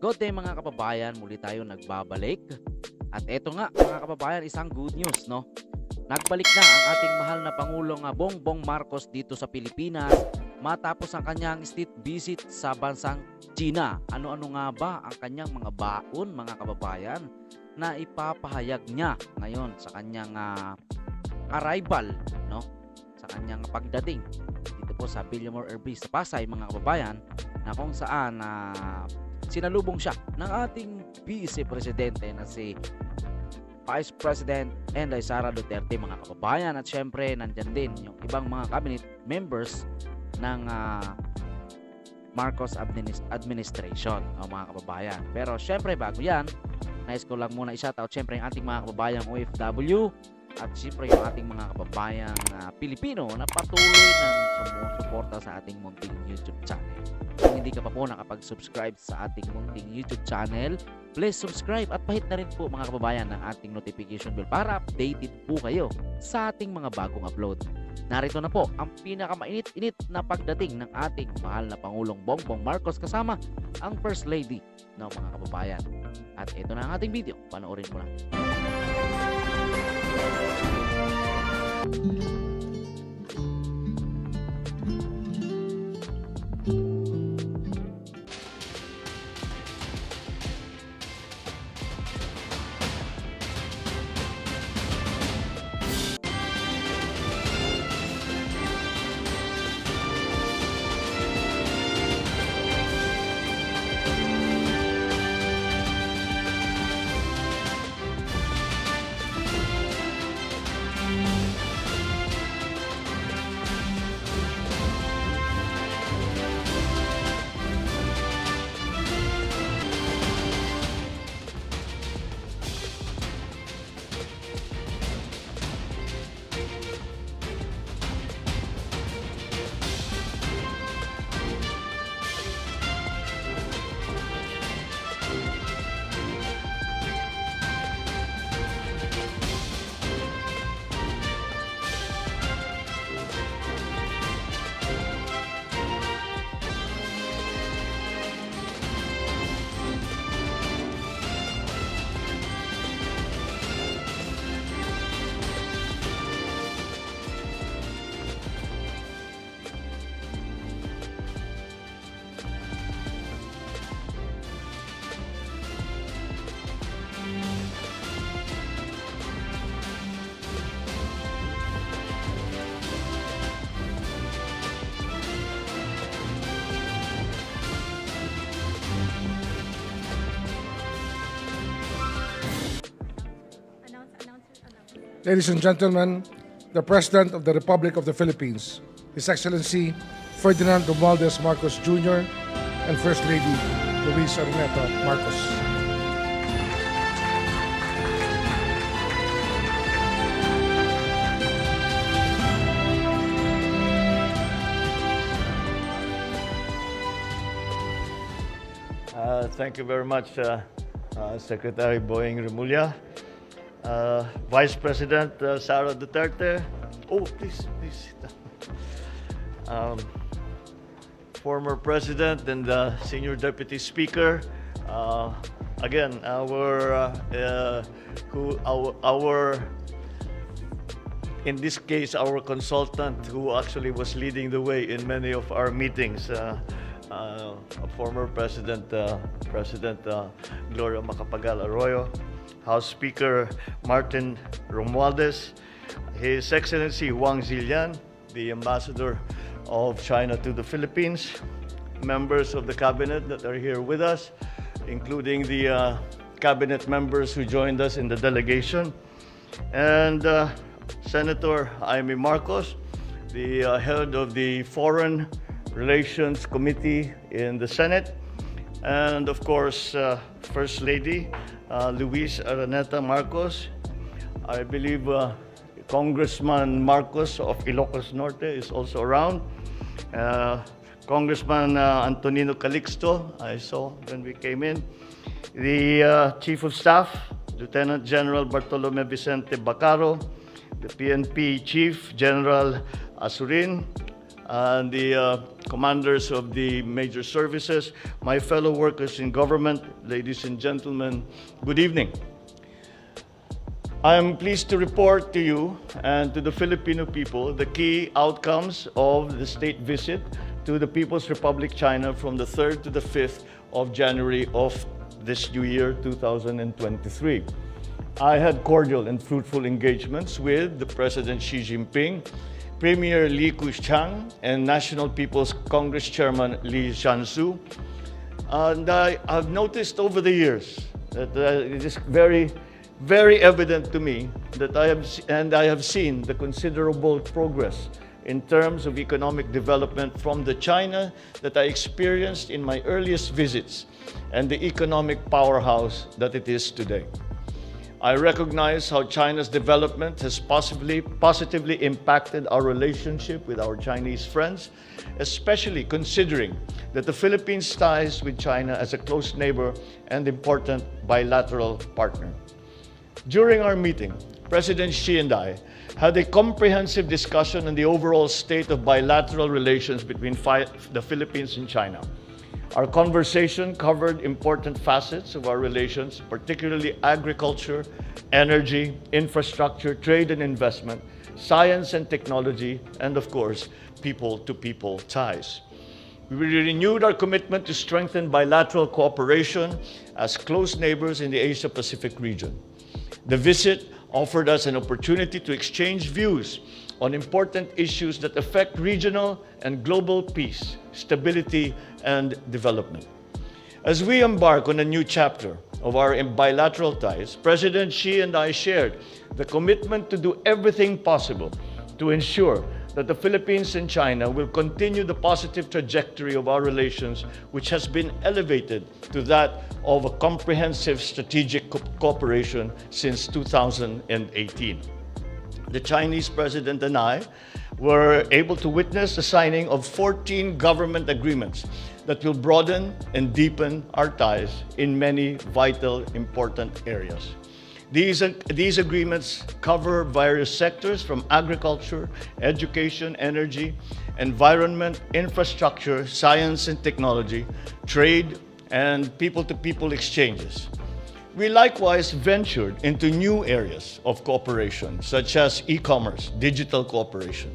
Good day mga kababayan, muli tayo nagbabalik. At eto nga mga kababayan, isang good news, no? Nagbalik na ang ating mahal na Pangulong Bongbong Marcos dito sa Pilipinas matapos ang kanyang state visit sa bansang China. Ano-ano nga ba ang kanyang mga baon mga kababayan na ipapahayag niya ngayon sa kanyang arrival, no? Sa kanyang pagdating dito po sa Billionaire Airbase sa Pasay mga kababayan, na kung saan sinalubong siya ng ating Vice Presidente na si Vice President Enday Sara Duterte mga kababayan, at syempre nandyan din yung ibang mga cabinet members ng Marcos administration mga kababayan. Pero syempre bago yan, nais ko lang muna i-shoutout syempre yung ating mga kababayang OFW at syempre yung ating mga kababayang Pilipino na patuloy nang sumusuporta sa ating munting YouTube channel. Kung hindi ka pa po nakapag-subscribe sa ating munting YouTube channel, please subscribe at pahit na rin po mga kababayan ng ating notification bell para updated po kayo sa ating mga bagong upload. Narito na po ang pinakamainit-init na pagdating ng ating mahal na Pangulong Bongbong Marcos kasama ang First Lady ng mga kababayan. At ito na ang ating video, panoorin mo lang. Ladies and gentlemen, the President of the Republic of the Philippines, His Excellency Ferdinand Romualdez Marcos Jr. and First Lady Luisa Araneta Marcos. Thank you very much, Secretary Boying Remulla. Vice President Sara Duterte. Oh, please sit down. Former President and Senior Deputy Speaker. Again, in this case, our consultant who actually was leading the way in many of our meetings. Former President Gloria Macapagal Arroyo, House Speaker Martin Romualdez, His Excellency Wang Zilian, the Ambassador of China to the Philippines, members of the Cabinet that are here with us, including the Cabinet members who joined us in the delegation, and Senator Jaime Marcos, the head of the Foreign Relations Committee in the Senate, and of course, First Lady Luisa Araneta Marcos. I believe Congressman Marcos of Ilocos Norte is also around. Congressman Antonino Calixto, I saw when we came in. The Chief of Staff, Lieutenant General Bartolome Vicente Bacaro, the PNP Chief General Asurin, and the commanders of the major services, my fellow workers in government, ladies and gentlemen, good evening. I am pleased to report to you and to the Filipino people the key outcomes of the state visit to the People's Republic China from the 3rd to the 5th of January of this new year, 2023. I had cordial and fruitful engagements with the President Xi Jinping, Premier Li Keqiang, and National People's Congress Chairman Li Zhanshu. And I've noticed over the years that it is very evident to me that I have seen the considerable progress in terms of economic development from the China that I experienced in my earliest visits and the economic powerhouse that it is today. I recognize how China's development has positively impacted our relationship with our Chinese friends, especially considering that the Philippines' ties with China as a close neighbor and important bilateral partner. During our meeting, President Xi and I had a comprehensive discussion on the overall state of bilateral relations between the Philippines and China. Our conversation covered important facets of our relations, particularly agriculture, energy, infrastructure, trade and investment, science and technology, and of course, people-to-people ties. We renewed our commitment to strengthen bilateral cooperation as close neighbors in the Asia-Pacific region. The visit offered us an opportunity to exchange views on important issues that affect regional and global peace, stability, and development. As we embark on a new chapter of our bilateral ties, President Xi and I shared the commitment to do everything possible to ensure that the Philippines and China will continue the positive trajectory of our relations, which has been elevated to that of a comprehensive strategic cooperation since 2018. The Chinese President and I were able to witness the signing of 14 government agreements that will broaden and deepen our ties in many vital, important areas. These agreements cover various sectors from agriculture, education, energy, environment, infrastructure, science and technology, trade, and people-to-people exchanges. We likewise ventured into new areas of cooperation, such as e-commerce, digital cooperation.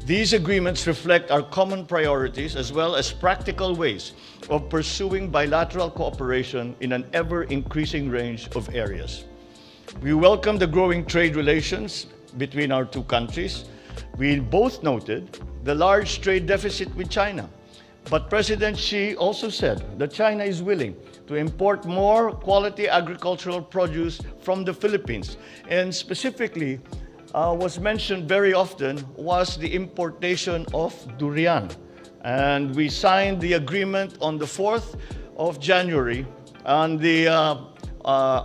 These agreements reflect our common priorities as well as practical ways of pursuing bilateral cooperation in an ever-increasing range of areas. We welcome the growing trade relations between our two countries. We both noted the large trade deficit with China. But President Xi also said that China is willing to import more quality agricultural produce from the Philippines. And specifically, was mentioned very often was the importation of durian. And we signed the agreement on the 4th of January on the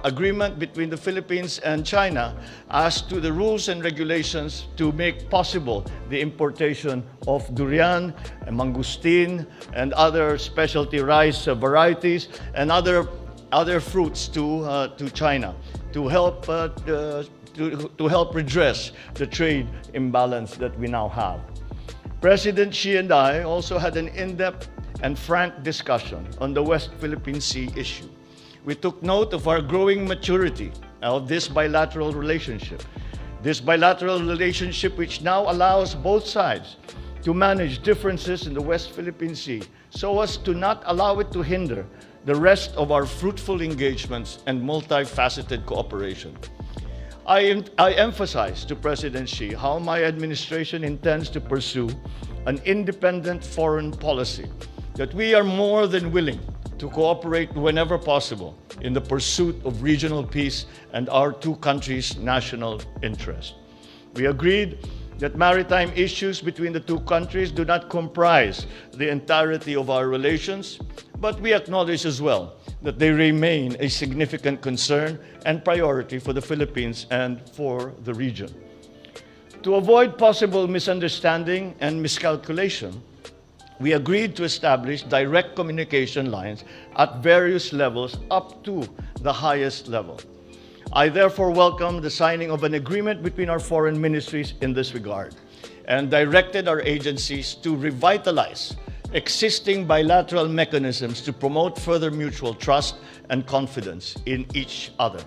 agreement between the Philippines and China as to the rules and regulations to make possible the importation of durian, mangosteen, and other specialty rice varieties and other fruits to China to help redress the trade imbalance that we now have. President Xi and I also had an in-depth and frank discussion on the West Philippine Sea issue. We took note of our growing maturity of this bilateral relationship. This bilateral relationship which now allows both sides to manage differences in the West Philippine Sea so as to not allow it to hinder the rest of our fruitful engagements and multifaceted cooperation. I emphasized to President Xi how my administration intends to pursue an independent foreign policy, that we are more than willing to cooperate whenever possible in the pursuit of regional peace and our two countries' national interest. We agreed that maritime issues between the two countries do not comprise the entirety of our relations, but we acknowledge as well that they remain a significant concern and priority for the Philippines and for the region. To avoid possible misunderstanding and miscalculation, we agreed to establish direct communication lines at various levels up to the highest level. I therefore welcome the signing of an agreement between our foreign ministries in this regard. and directed our agencies to revitalize existing bilateral mechanisms to promote further mutual trust and confidence in each other.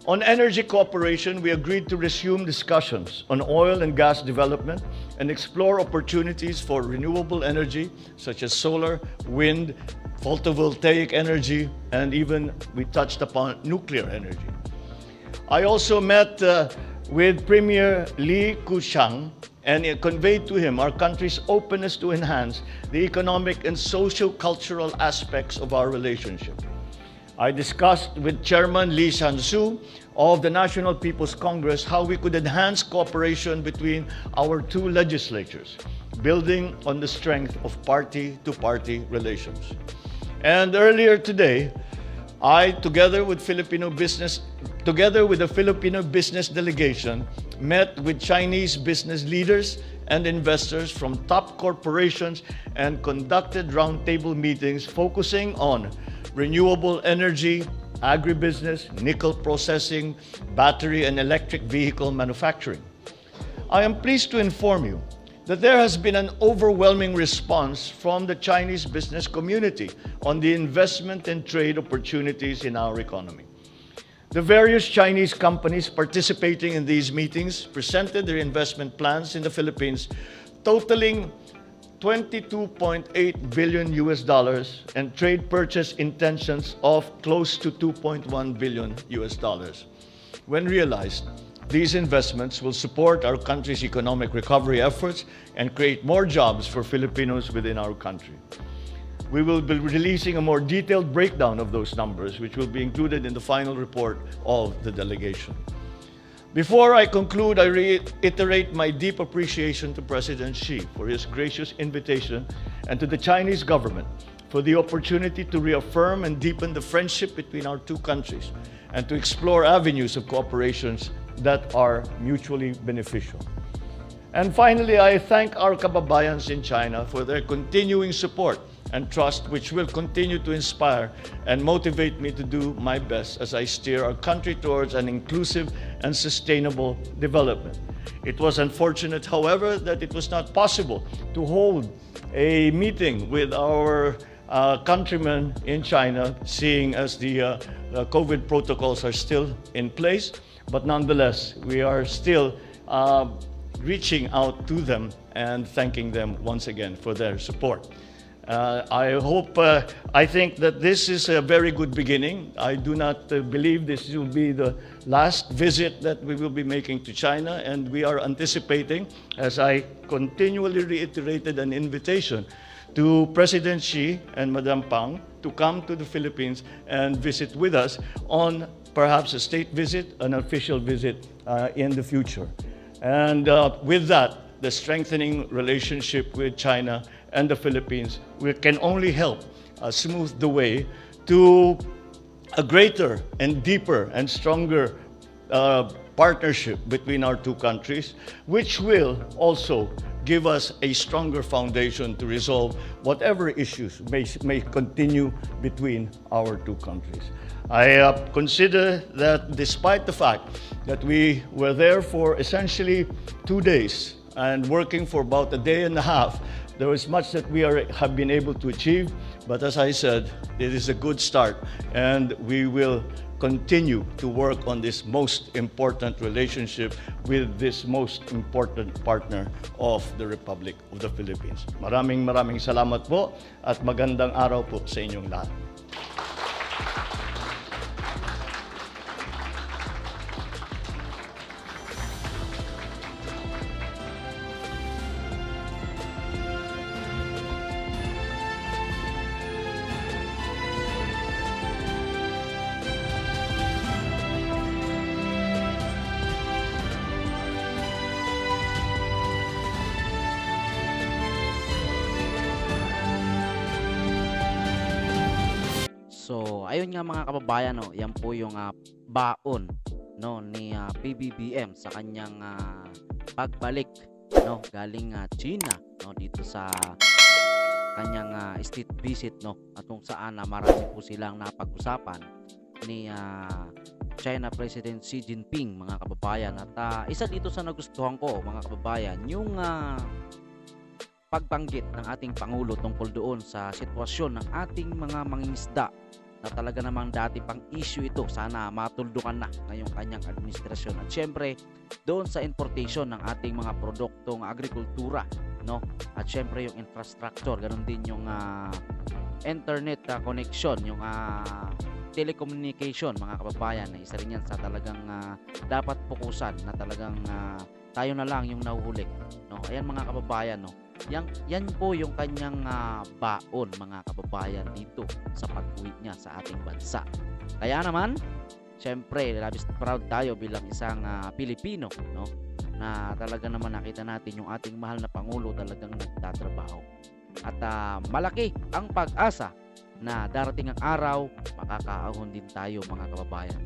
On energy cooperation, we agreed to resume discussions on oil and gas development and explore opportunities for renewable energy such as solar, wind, photovoltaic energy, and even we touched upon nuclear energy. I also met with Premier Li Keqiang and it conveyed to him our country's openness to enhance the economic and socio-cultural aspects of our relationship. I discussed with Chairman Lee Shan-su of the National People's Congress how we could enhance cooperation between our two legislatures, building on the strength of party-to-party relations. And earlier today, I, together with the Filipino business delegation, met with Chinese business leaders and investors from top corporations and conducted roundtable meetings focusing on renewable energy, agribusiness, nickel processing, battery and electric vehicle manufacturing. I am pleased to inform you that there has been an overwhelming response from the Chinese business community on the investment and trade opportunities in our economy. The various Chinese companies participating in these meetings presented their investment plans in the Philippines, totaling $22.8 billion and trade purchase intentions of close to $2.1 billion. When realized, these investments will support our country's economic recovery efforts and create more jobs for Filipinos within our country. We will be releasing a more detailed breakdown of those numbers, which will be included in the final report of the delegation. Before I conclude, I reiterate my deep appreciation to President Xi for his gracious invitation and to the Chinese government for the opportunity to reaffirm and deepen the friendship between our two countries and to explore avenues of cooperation that are mutually beneficial. And finally, I thank our kababayans in China for their continuing support and trust, which will continue to inspire and motivate me to do my best as I steer our country towards an inclusive and sustainable development. It was unfortunate, however, that it was not possible to hold a meeting with our countrymen in China, seeing as the COVID protocols are still in place. But nonetheless, we are still reaching out to them and thanking them once again for their support. I think that this is a very good beginning. I do not believe this will be the last visit that we will be making to China, and we are anticipating, as I continually reiterated an invitation to President Xi and Madam Pang to come to the Philippines and visit with us on perhaps a state visit, an official visit in the future. And with that, the strengthening relationship with China and the Philippines can only help smooth the way to a greater and deeper and stronger partnership between our two countries, which will also give us a stronger foundation to resolve whatever issues may continue between our two countries. I consider that despite the fact that we were there for essentially 2 days and working for about a day and a half, there is much that we have been able to achieve, but as I said, it is a good start, and we will continue to work on this most important relationship with this most important partner of the Republic of the Philippines. Maraming salamat po at magandang araw po sa inyong lahat. So, ayun nga mga kababayan, no, yan po yung baon no ni Pbbm sa kanyang pagbalik no galing China no dito sa kanyang state visit no at kung saan marami po silang napag-usapan ni China President Xi Jinping, mga kababayan. At isa dito sa nagustuhan ko, mga kababayan, yung pagbanggit ng ating Pangulo tungkol doon sa sitwasyon ng ating mga mangingisda na talaga namang dati pang issue ito. Sana matuldukan na ngayong kanyang administrasyon. At syempre, doon sa importation ng ating mga produktong agrikultura, no? At syempre yung infrastructure, ganun din yung internet connection, yung telecommunication, mga kababayan, na isa rin yan sa talagang dapat fokusan na talagang tayo na lang yung nahuhuli, no? Ayan, mga kababayan, no? Yan po yung kanyang baon, mga kababayan, dito sa pag-uwi niya sa ating bansa. Kaya naman, syempre, labis proud tayo bilang isang Pilipino, no? Na talaga naman nakita natin yung ating mahal na Pangulo talagang nagtatrabaho. At malaki ang pag-asa na darating ang araw, makakaahon din tayo, mga kababayan,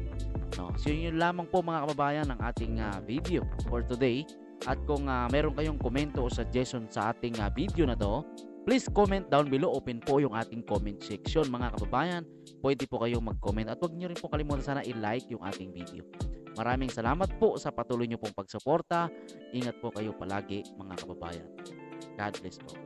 no? So yun lamang po, mga kababayan, ang ating video for today. At kung meron kayong komento o suggestion sa ating video na to, please comment down below. Open po yung ating comment section, mga kababayan. Pwede po kayong mag-comment at huwag nyo rin po kalimutan sana i-like yung ating video. Maraming salamat po sa patuloy nyo pong pagsuporta. Ingat po kayo palagi, mga kababayan. God bless po.